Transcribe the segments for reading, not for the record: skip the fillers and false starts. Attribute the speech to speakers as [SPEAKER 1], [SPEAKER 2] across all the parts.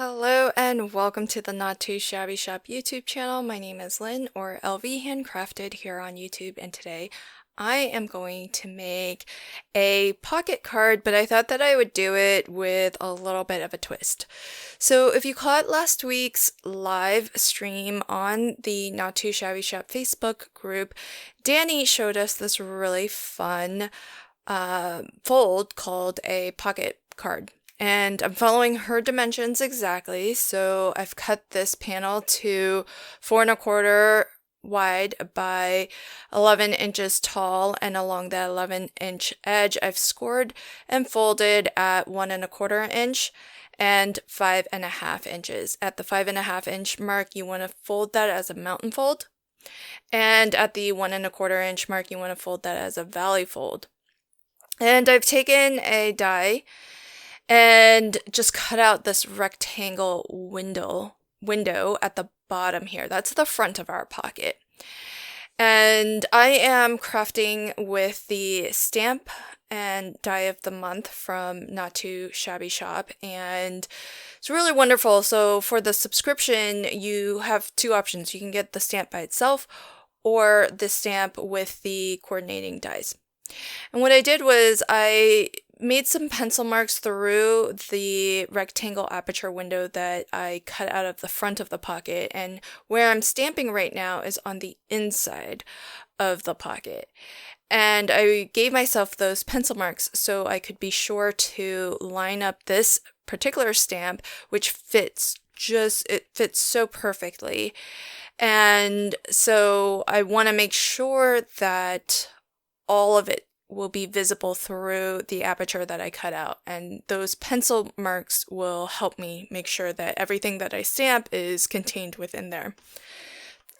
[SPEAKER 1] Hello and welcome to the Not Too Shabby Shop YouTube channel. My name is Lynn, or LV Handcrafted here on YouTube, and today I am going to make a pocket card, but I thought that I would do it with a little bit of a twist. So if you caught last week's live stream on the Not Too Shabby Shop Facebook group, Danny showed us this really fun fold called a pocket card. And I'm following her dimensions exactly, so I've cut this panel to 4¼ wide by 11 inches tall, and along that 11-inch edge I've scored and folded at 1¼ inch and 5½ inches. At the 5½ inch mark, you want to fold that as a mountain fold, and at the 1¼ inch mark, you want to fold that as a valley fold. And I've taken a die and just cut out this rectangle window at the bottom here. That's the front of our pocket. And I am crafting with the stamp and die of the month from Not Too Shabby Shop, and it's really wonderful. So for the subscription, you have two options. You can get the stamp by itself or the stamp with the coordinating dies. And what I did was I made some pencil marks through the rectangle aperture window that I cut out of the front of the pocket, and where I'm stamping right now is on the inside of the pocket. And I gave myself those pencil marks so I could be sure to line up this particular stamp, which fits so perfectly. And so I want to make sure that all of it will be visible through the aperture that I cut out, and those pencil marks will help me make sure that everything that I stamp is contained within there.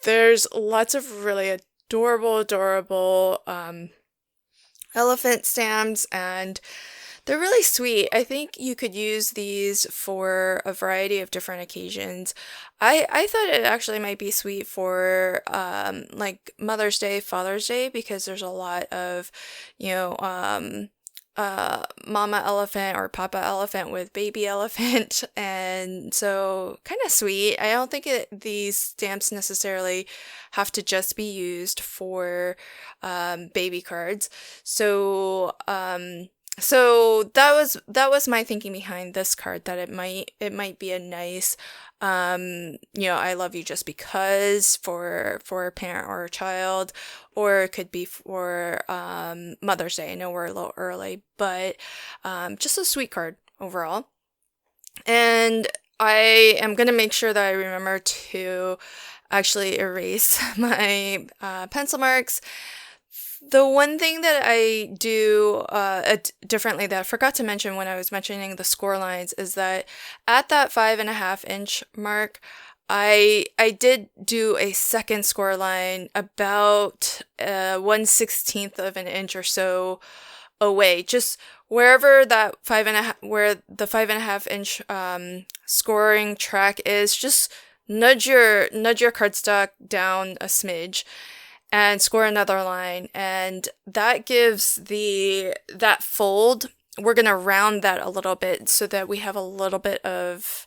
[SPEAKER 1] There's lots of really adorable elephant stamps, and they're really sweet. I think you could use these for a variety of different occasions. I thought it actually might be sweet for like Mother's Day, Father's Day, because there's a lot of, mama elephant or papa elephant with baby elephant, and so kind of sweet. I don't think these stamps necessarily have to just be used for baby cards. So that was my thinking behind this card, that it might be a nice I love you just because for a parent or a child, or it could be for Mother's Day. I know we're a little early, but just a sweet card overall. And I am going to make sure that I remember to actually erase my pencil marks. The one thing that I do differently that I forgot to mention when I was mentioning the score lines is that at that 5½ inch mark, I did do a second score line about 1/16 of an inch or so away, just wherever that where the 5½ inch scoring track is. Just nudge your cardstock down a smidge and score another line, and that gives that fold. We're gonna round that a little bit so that we have a little bit of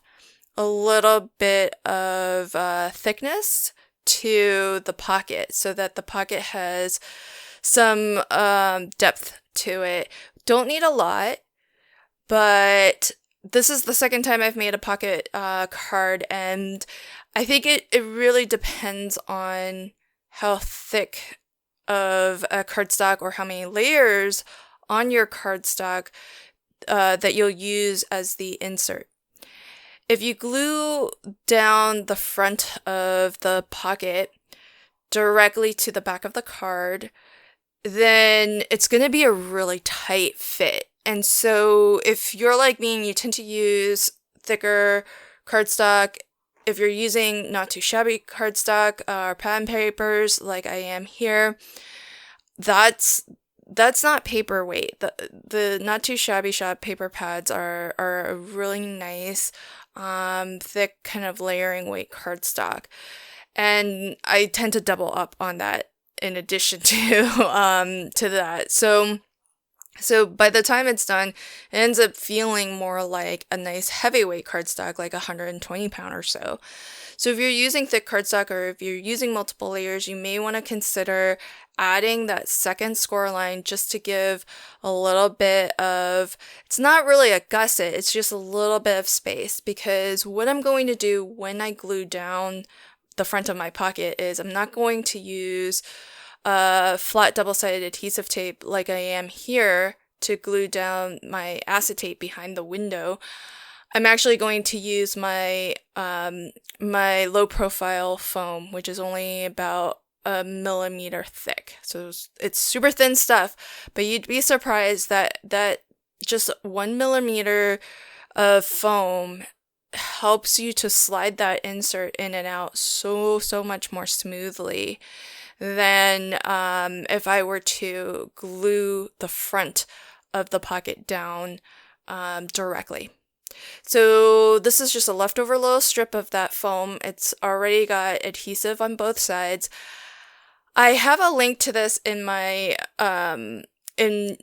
[SPEAKER 1] thickness to the pocket, so that the pocket has some depth to it. Don't need a lot, but this is the second time I've made a pocket card, and I think it really depends on how thick of a cardstock or how many layers on your cardstock that you'll use as the insert. If you glue down the front of the pocket directly to the back of the card, then it's going to be a really tight fit. And so if you're like me and you tend to use thicker cardstock, if you're using Not Too Shabby cardstock or pattern papers like I am here, that's not paperweight. The Not Too Shabby Shop paper pads are a really nice, thick kind of layering weight cardstock, and I tend to double up on that in addition to that. So So by the time it's done, it ends up feeling more like a nice heavyweight cardstock, like 120 pound or so. So if you're using thick cardstock or if you're using multiple layers, you may want to consider adding that second score line just to give a little bit of, it's not really a gusset, it's just a little bit of space, because what I'm going to do when I glue down the front of my pocket is I'm not going to use flat double-sided adhesive tape like I am here to glue down my acetate behind the window. I'm actually going to use my my low profile foam, which is only about a millimeter thick. So it's super thin stuff, but you'd be surprised that just 1 millimeter of foam helps you to slide that insert in and out so much more smoothly than if I were to glue the front of the pocket down directly. So this is just a leftover little strip of that foam. It's already got adhesive on both sides. I have a link to this in my in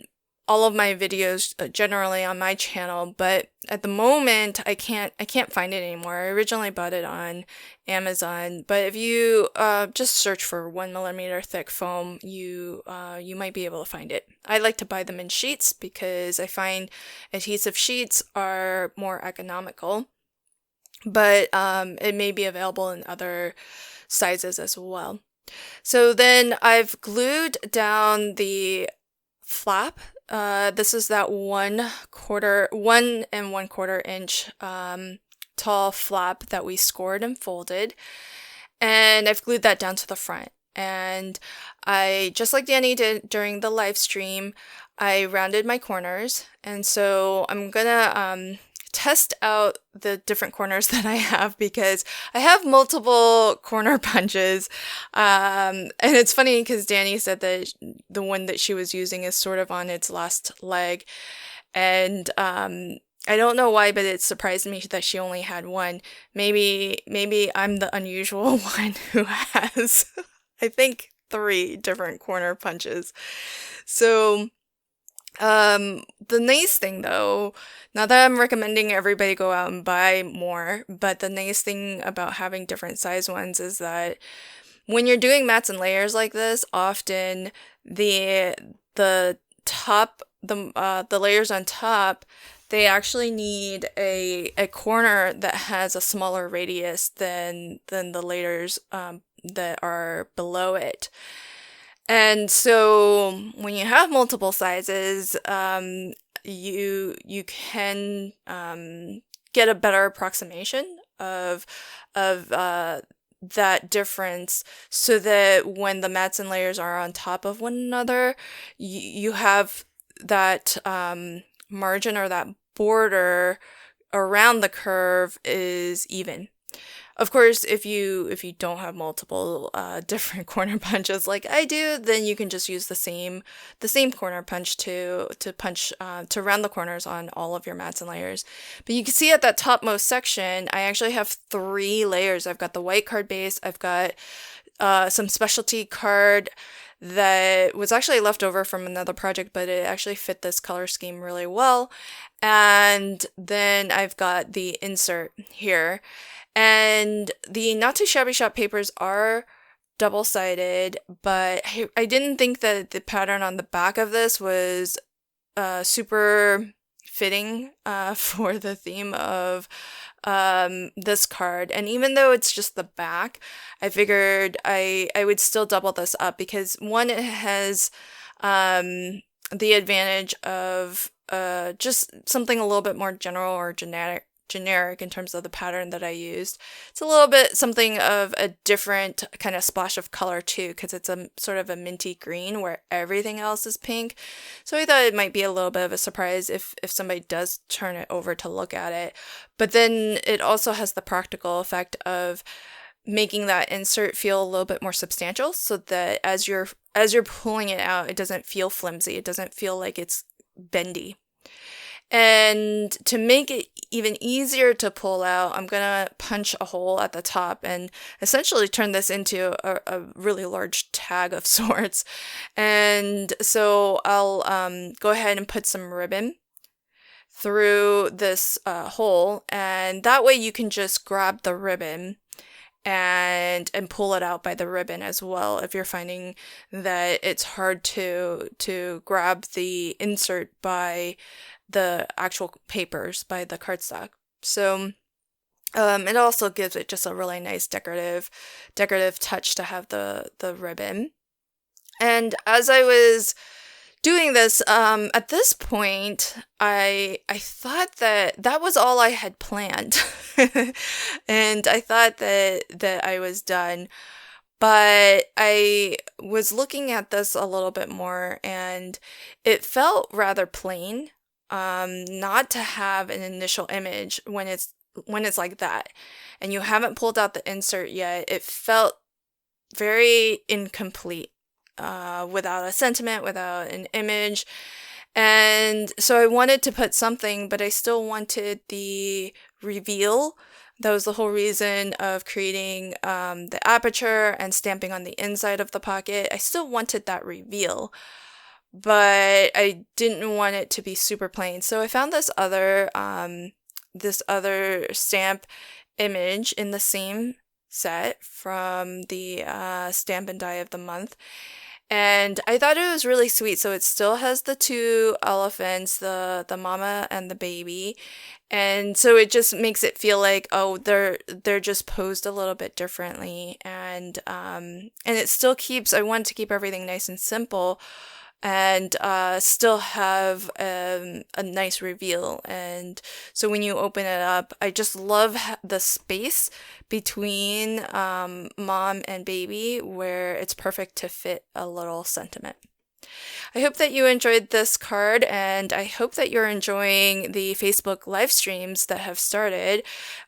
[SPEAKER 1] all of my videos generally on my channel, but at the moment I can't find it anymore. I originally bought it on Amazon, but if you just search for 1 millimeter thick foam, you might be able to find it. I like to buy them in sheets because I find adhesive sheets are more economical, but it may be available in other sizes as well. So then I've glued down the flap. This is that 1 1/4 inch tall flap that we scored and folded, and I've glued that down to the front. And I, just like Danny did during the live stream, I rounded my corners, and so I'm gonna test out the different corners that I have because I have multiple corner punches. And it's funny because Danny said that the one that she was using is sort of on its last leg. And I don't know why, but it surprised me that she only had one. Maybe I'm the unusual one who has, I think, 3 different corner punches. So the nice thing though, not that I'm recommending everybody go out and buy more, but the nice thing about having different size ones is that when you're doing mats and layers like this, often the top, the layers on top, they actually need a corner that has a smaller radius than the layers that are below it. And so when you have multiple sizes, you can get a better approximation of that difference, so that when the mats and layers are on top of one another, you have that margin or that border around the curve is even. Of course, if you don't have multiple different corner punches like I do, then you can just use the same corner punch to punch to round the corners on all of your mats and layers. But you can see at that topmost section, I actually have 3 layers. I've got the white card base, I've got some specialty card that was actually left over from another project, but it actually fit this color scheme really well. And then I've got the insert here. And the Not Too Shabby Shop papers are double-sided, but I didn't think that the pattern on the back of this was super fitting for the theme of this card. And even though it's just the back, I figured I would still double this up because one, it has the advantage of just something a little bit more general or generic in terms of the pattern that I used. It's a little bit something of a different kind of splash of color too, because it's a sort of a minty green where everything else is pink. So I thought it might be a little bit of a surprise if somebody does turn it over to look at it. But then it also has the practical effect of making that insert feel a little bit more substantial, so that as you're pulling it out, it doesn't feel flimsy. It doesn't feel like it's bendy. And to make it even easier to pull out, I'm gonna punch a hole at the top and essentially turn this into a really large tag of sorts. And so I'll go ahead and put some ribbon through this hole, and that way you can just grab the ribbon and pull it out by the ribbon as well if you're finding that it's hard to grab the insert by the actual papers, by the cardstock. So it also gives it just a really nice decorative touch to have the ribbon. And as I was doing this, at this point, I thought that was all I had planned, and I thought that I was done. But I was looking at this a little bit more, and it felt rather plain, not to have an initial image when it's like that, and you haven't pulled out the insert yet. It felt very incomplete, without a sentiment, without an image. And so I wanted to put something, but I still wanted the reveal. That was the whole reason of creating the aperture and stamping on the inside of the pocket. I still wanted that reveal, but I didn't want it to be super plain. So I found this other stamp image in the same set from the Stamp and Die of the Month. And I thought it was really sweet. So it still has the two elephants, the mama and the baby. And so it just makes it feel like, oh, they're just posed a little bit differently. And it still keeps, I want to keep everything nice and simple, and still have a nice reveal. And so when you open it up, I just love the space between mom and baby, where it's perfect to fit a little sentiment. I hope that you enjoyed this card, and I hope that you're enjoying the Facebook live streams that have started.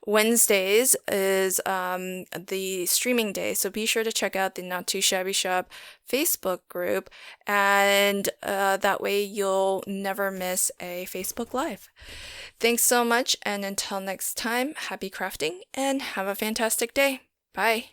[SPEAKER 1] Wednesdays is the streaming day, so be sure to check out the Not Too Shabby Shop Facebook group, and that way you'll never miss a Facebook Live. Thanks so much, and until next time, happy crafting and have a fantastic day. Bye.